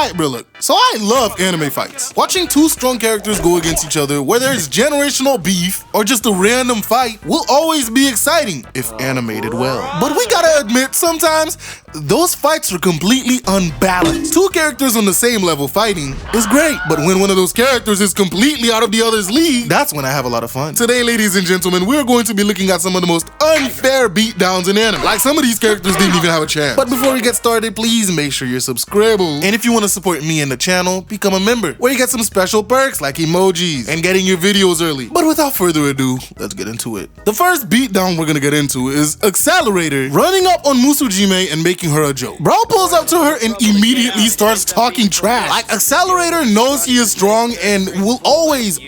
Alright, bro, look. So I love anime fights. Watching two strong characters go against each other, whether it's generational beef or just a random fight, will always be exciting if animated well. But we gotta admit, sometimes those fights are completely unbalanced. Two characters on the same level fighting is great, but when one of those characters is completely out of the other's league, that's when I have a lot of fun. Today, ladies and gentlemen, we're going to be looking at some of the most unfair beatdowns in anime. Like, some of these characters didn't even have a chance. But before we get started, please make sure you're subscribed. And if you want to support me and the channel, become a member, where you get some special perks like emojis and getting your videos early. But without further ado, let's get into it. The first beatdown we're gonna get into is Accelerator running up on Musujime and making her a joke. Bro pulls up to her and immediately starts talking trash. Like, Accelerator knows he is strong and will always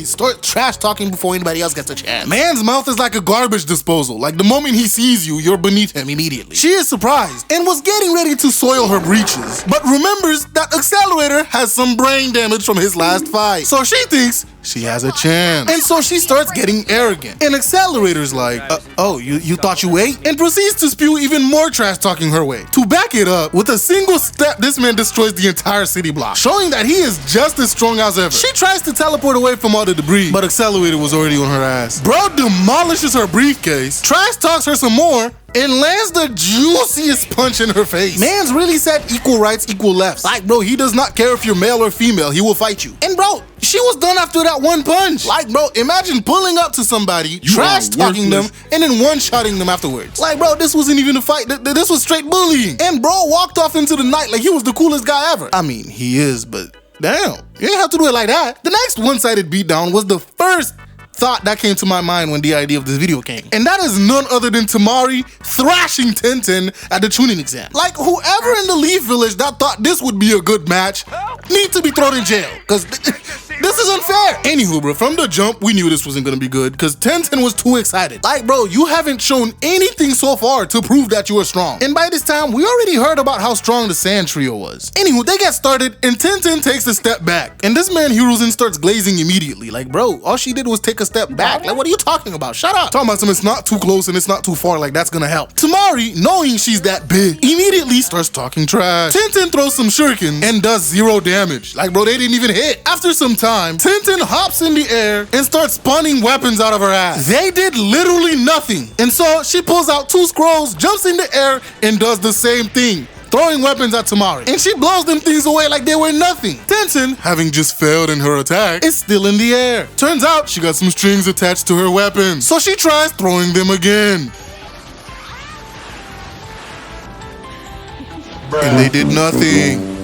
start trash talking before anybody else gets a chance. Man's mouth is like a garbage disposal. Like, the moment he sees you, you're beneath him immediately. She is surprised and was getting ready to soil her breeches, but remembers that Accelerator has some brain damage from his last fight. So she thinks she has a chance. And so she starts getting arrogant. And Accelerator's like, oh, you thought you ate? And proceeds to spew even more trash talking her way. To back it up, with a single step, this man destroys the entire city block, showing that he is just as strong as ever. She tries to teleport away from all the debris, but Accelerator was already on her ass. Bro demolishes her briefcase, trash talks her some more, and lands the juiciest punch in her face. Man's really said equal rights, equal lefts. Like, bro, he does not care if you're male or female, he will fight you. And bro, she was done after that one punch. Like, bro, imagine pulling up to somebody, trash talking them, and then one-shotting them afterwards. Like, bro, this wasn't even a fight, this was straight bullying. And bro walked off into the night like he was the coolest guy ever. I mean, he is, but damn, you didn't have to do it like that. The next one-sided beatdown was the first thought that came to my mind when the idea of this video came. And that is none other than Temari thrashing Tenten at the tuning exam. Like, whoever in the Leaf Village that thought this would be a good match need to be thrown in jail, because this is unfair. Anywho, bro, from the jump, we knew this wasn't gonna be good because Tenten was too excited. Like, bro, you haven't shown anything so far to prove that you are strong. And by this time, we already heard about how strong the Sand Trio was. Anywho, they get started and Tenten takes a step back. And this man Hiruzen starts glazing immediately. Like, bro, all she did was take a step back. Like, what are you talking about? Shut up. Talking about something, it's not too close and it's not too far, like that's gonna help. Temari, knowing she's that big, immediately starts talking trash. Tenten throws some shurikens and does 0 damage. Like, bro, they didn't even hit. After some time, Tenten hops in the air and starts spawning weapons out of her ass. They did literally nothing. And so she pulls out 2 scrolls, jumps in the air, and does the same thing, throwing weapons at Temari. And she blows them things away like they were nothing. Tenten, having just failed in her attack, is still in the air. Turns out she got some strings attached to her weapons, so she tries throwing them again. And they did nothing.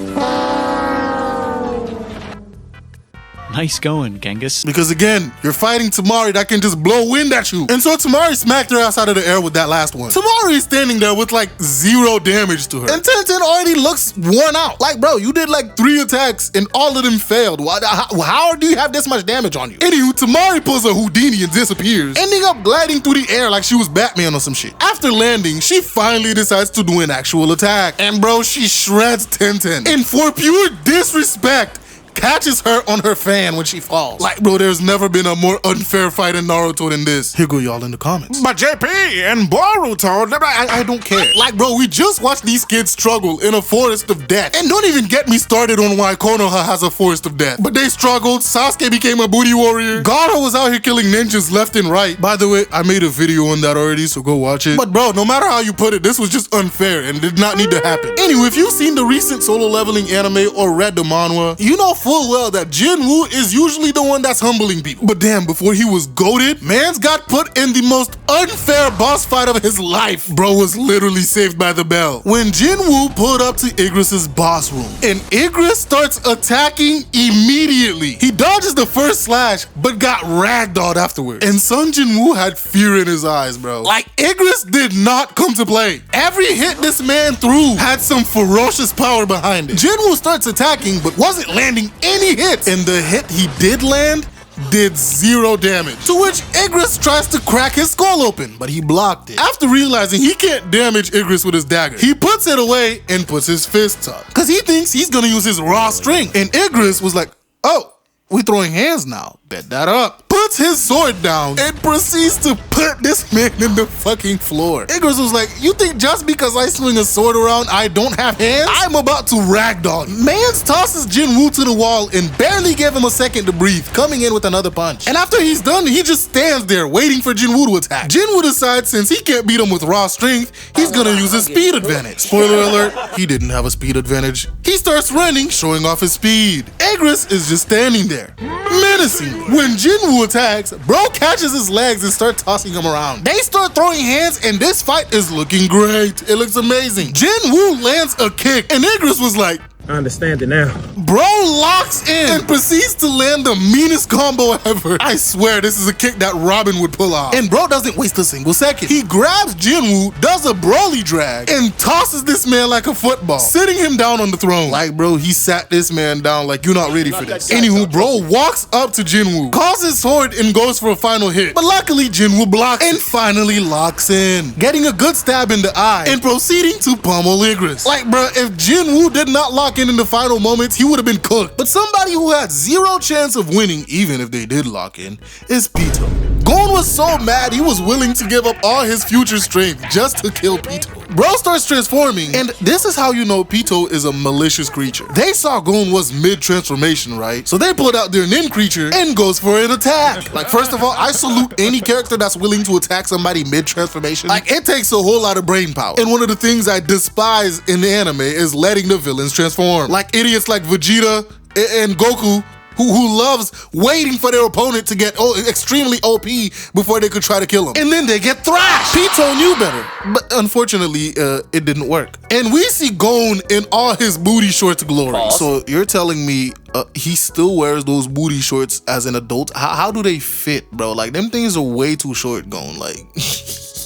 Nice going, Genghis. Because again, you're fighting Temari that can just blow wind at you. And so Temari smacked her ass out of the air with that last one. Temari is standing there with like 0 damage to her. And Tenten already looks worn out. Like, bro, you did like 3 attacks and all of them failed. How do you have this much damage on you? Anywho, Temari pulls a Houdini and disappears, ending up gliding through the air like she was Batman or some shit. After landing, she finally decides to do an actual attack. And bro, she shreds Tenten. And for pure disrespect, catches her on her fan when she falls. Like, bro, there's never been a more unfair fight in Naruto than this. Here go y'all in the comments. But JP and Boruto, I don't care. Like, bro, we just watched these kids struggle in a forest of death. And don't even get me started on why Konoha has a forest of death. But they struggled, Sasuke became a booty warrior, Gaara was out here killing ninjas left and right. By the way, I made a video on that already, so go watch it. But bro, no matter how you put it, this was just unfair and did not need to happen. Anyway, if you've seen the recent solo leveling anime or read the manhwa, you know full well that Jinwoo is usually the one that's humbling people. But damn, before he was goated, man's got put in the most unfair boss fight of his life. Bro was literally saved by the bell when Jinwoo pulled up to Igris' boss room. And Igris starts attacking immediately. He dodges the first slash, but got ragdolled afterwards. And Son Jinwoo had fear in his eyes, bro. Like, Igris did not come to play. Every hit this man threw had some ferocious power behind it. Jinwoo starts attacking, but wasn't landing any hits. And the hit he did land did 0 damage. To which Igris tries to crack his skull open, but he blocked it. After realizing he can't damage Igris with his dagger, he puts it away and puts his fists up, because he thinks he's gonna use his raw strength. And Igris was like, oh, we throwing hands now. Bet that up. Puts puts his sword down and proceeds to put this man in the fucking floor. Igris was like, you think just because I swing a sword around, I don't have hands? I'm about to ragdoll you. Mans tosses Jinwoo to the wall and barely gave him a second to breathe, coming in with another punch. And after he's done, he just stands there waiting for Jinwoo to attack. Jinwoo decides since he can't beat him with raw strength, he's gonna use his speed advantage. Spoiler alert, he didn't have a speed advantage. He starts running, showing off his speed. Igris is just standing there, menacing. When Jinwoo attacks, bro catches his legs and starts tossing him around. They start throwing hands and this fight is looking great. It looks amazing. Jinwoo lands a kick and Igris was like, I understand it now. Bro locks in and proceeds to land the meanest combo ever. I swear this is a kick that Robin would pull off. And bro doesn't waste a single second. He grabs Jinwoo, does a Broly drag, and tosses this man like a football, sitting him down on the throne. Like bro, he sat this man down like you're not ready for this. Anywho, bro walks up to Jinwoo, calls his sword and goes for a final hit. But luckily Jinwoo blocks and finally locks in, getting a good stab in the eye and proceeding to pummel Igris. Like bro, if Jinwoo did not lock in the final moments, he would have been cooked. But somebody who had zero chance of winning, even if they did lock in, is Pitou. Gon was so mad he was willing to give up all his future strength just to kill Pitou. Bro starts transforming, and this is how you know Pitou is a malicious creature. They saw Gon was mid-transformation, right? So they pulled out their nin creature and goes for an attack. Like, first of all, I salute any character that's willing to attack somebody mid-transformation. Like, it takes a whole lot of brain power. And one of the things I despise in the anime is letting the villains transform. Like idiots like Vegeta and Goku, who loves waiting for their opponent to get extremely OP before they could try to kill him. And then they get thrashed. Pitou knew better, but unfortunately, it didn't work. And we see Gon in all his booty shorts glory. So you're telling me he still wears those booty shorts as an adult? How do they fit, bro? Like, them things are way too short, Gon. Like...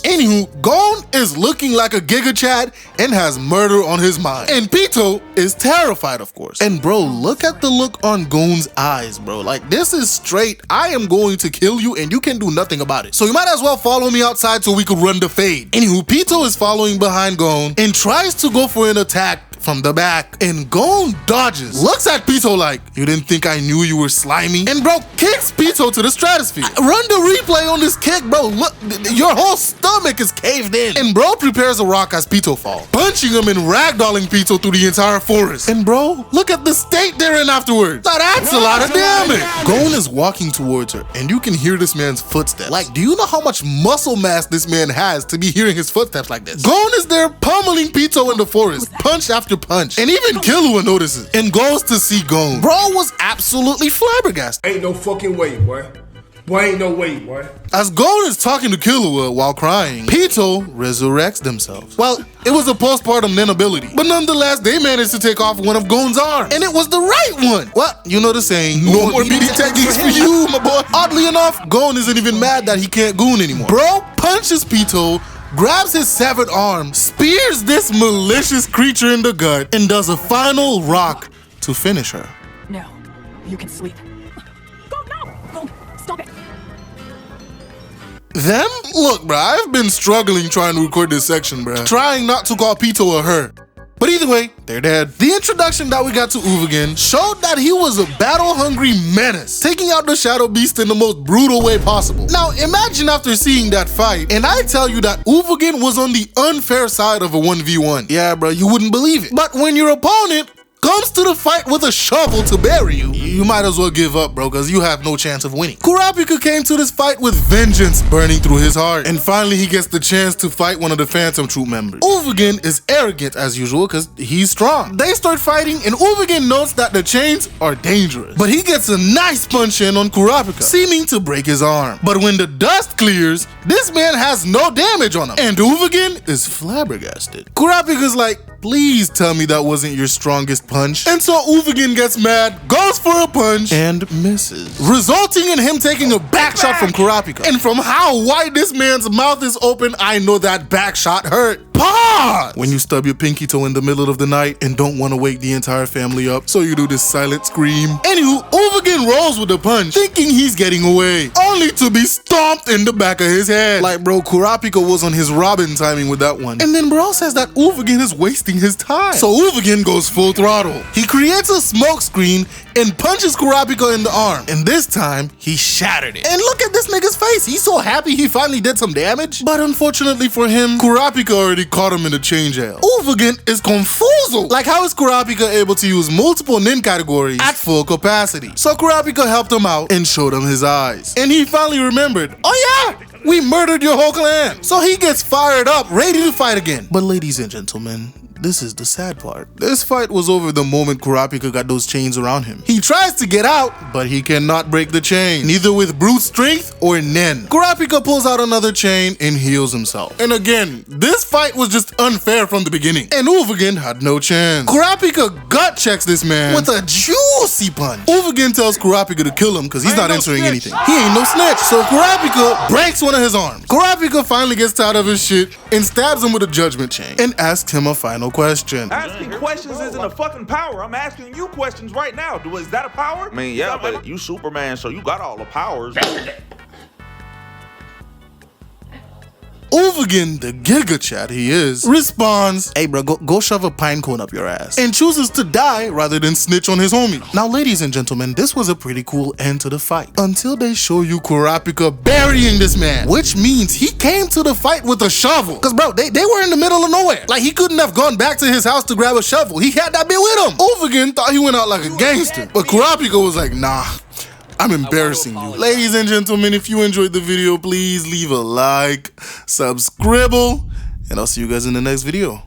Anywho, Gon is looking like a Giga Chad and has murder on his mind. And Pitou is terrified, of course. And bro, look at the look on Gon's eyes, bro. Like, this is straight, I am going to kill you and you can do nothing about it. So you might as well follow me outside so we could run the fade. Anywho, Pitou is following behind Gon and tries to go for an attack from the back, and Gon dodges, looks at Pitou like, you didn't think I knew you were slimy? And bro kicks Pitou to the stratosphere. Run the replay on this kick, bro. Look, your whole stomach is caved in. And bro prepares a rock as Pitou falls, punching him and ragdolling Pitou through the entire forest. And bro, look at the state they're in afterwards. Now that's a lot of damage. Gon is walking towards her, and you can hear this man's footsteps. Like, do you know how much muscle mass this man has to be hearing his footsteps like this? Gon is there pummeling Pitou in the forest, punch after punch, and even Killua notices and goes to see Gon. Bro was absolutely flabbergasted. Ain't no fucking way, boy. Boy, ain't no way, boy. As Gon is talking to Killua while crying, Pitou resurrects themselves. Well, it was a postpartum nin ability, but nonetheless, they managed to take off one of Gon's arms, and it was the right one. Well, you know the saying, no more BD techniques for you, my boy. Oddly enough, Gon isn't even mad that he can't goon anymore. Bro punches Pitou, grabs his severed arm, spears this malicious creature in the gut, and does a final rock to finish her. No, you can sleep. Go, no! Go, stop it! Them? Look, bruh, I've been struggling trying to record this section, bruh. Trying not to call Pitou a her. But either way, they're dead. The introduction that we got to Uvogin showed that he was a battle-hungry menace, taking out the Shadow Beast in the most brutal way possible. Now, imagine after seeing that fight, and I tell you that Uvogin was on the unfair side of a 1v1. Yeah, bro, you wouldn't believe it. But when your opponent comes to the fight with a shovel to bury you, you might as well give up, bro, because you have no chance of winning. Kurapika came to this fight with vengeance burning through his heart, and finally he gets the chance to fight one of the Phantom Troop members. Uvogin is arrogant as usual because he's strong. They start fighting, and Uvogin notes that the chains are dangerous, but he gets a nice punch in on Kurapika, seeming to break his arm. But when the dust clears, this man has no damage on him, and Uvogin is flabbergasted. Kurapika's like, please tell me that wasn't your strongest punch. And so Uvogin gets mad, goes for a punch, and misses, resulting in him taking a back shot from Kurapika. And from how wide this man's mouth is open, I know that back shot hurt. Pause! When you stub your pinky toe in the middle of the night and don't want to wake the entire family up, so you do this silent scream. Anywho, Uvogin rolls with the punch, thinking he's getting away, only only to be stomped in the back of his head. Like, bro, Kurapika was on his Robin timing with that one. And then bro says that Uvogin is wasting his time. So Uvogin goes full throttle. He creates a smoke screen and punches Kurapika in the arm. And this time, he shattered it. And look at this nigga's face. He's so happy he finally did some damage. But unfortunately for him, Kurapika already caught him in the chain jail. Uvogin is confuzzled. Like, how is Kurapika able to use multiple nin categories at full capacity? So Kurapika helped him out and showed him his eyes. And he finally remembered, oh yeah, we murdered your whole clan. So he gets fired up, ready to fight again. But ladies and gentlemen, this is the sad part. This fight was over the moment Kurapika got those chains around him. He tries to get out, but he cannot break the chain, neither with brute strength or nen. Kurapika pulls out another chain and heals himself. And again, this fight was just unfair from the beginning, and Uvogin had no chance. Kurapika gut checks this man with a juicy punch. Uvogin tells Kurapika to kill him because he's not answering anything. He ain't no snitch. So Kurapika breaks one of his arms. Kurapika finally gets tired of his shit and stabs him with a judgment chain and asks him a final question. Asking questions isn't a fucking power. I'm asking you questions right now. Is that a power? I mean, yeah, but you Superman, so you got all the powers. Uvogin, the Giga Chat he is, responds, hey bro, go shove a pine cone up your ass, and chooses to die rather than snitch on his homie. Now ladies and gentlemen, this was a pretty cool end to the fight, until they show you Kurapika burying this man, which means he came to the fight with a shovel. Cause bro, they were in the middle of nowhere. Like, he couldn't have gone back to his house to grab a shovel. He had that bit with him. Uvogin thought he went out like a gangster, but Kurapika was like, nah, I'm embarrassing you. Ladies and gentlemen, if you enjoyed the video, please leave a like, subscribe, and I'll see you guys in the next video.